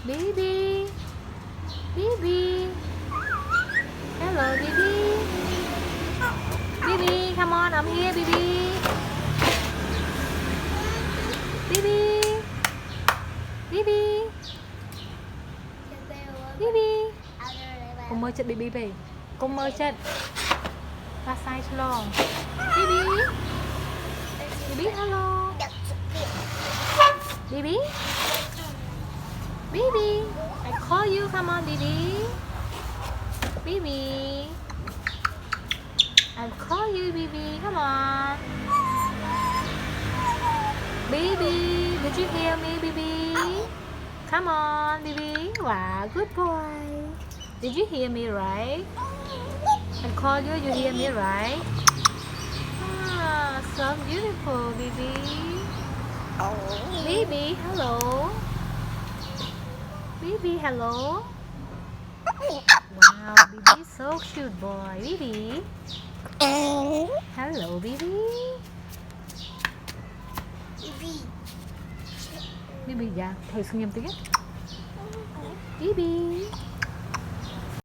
Bibi. Bibi. Hello, Bibi. Bibi, come on, I'm here, Bibi. Bibi. Bibi. Bibi. Con mơ chết Bibi về. Con mơ chết. Ra sai long. Bibi. Bibi, hello. Bibi. Bibi. I call you, come on, Bibi. Bibi. I call you, Bibi. Come on. Bibi, did you hear me, Bibi? Come on, Bibi. Wow, good boy. Did you hear me, right? I call you, you hear me, right? Ah, so beautiful, Bibi. Bibi, hello. Bibi, hello. Wow, Bibi, so cute boy. Bibi. Hello, Bibi. Bibi, dạ, thầy xuống nhầm tiếng. Bibi.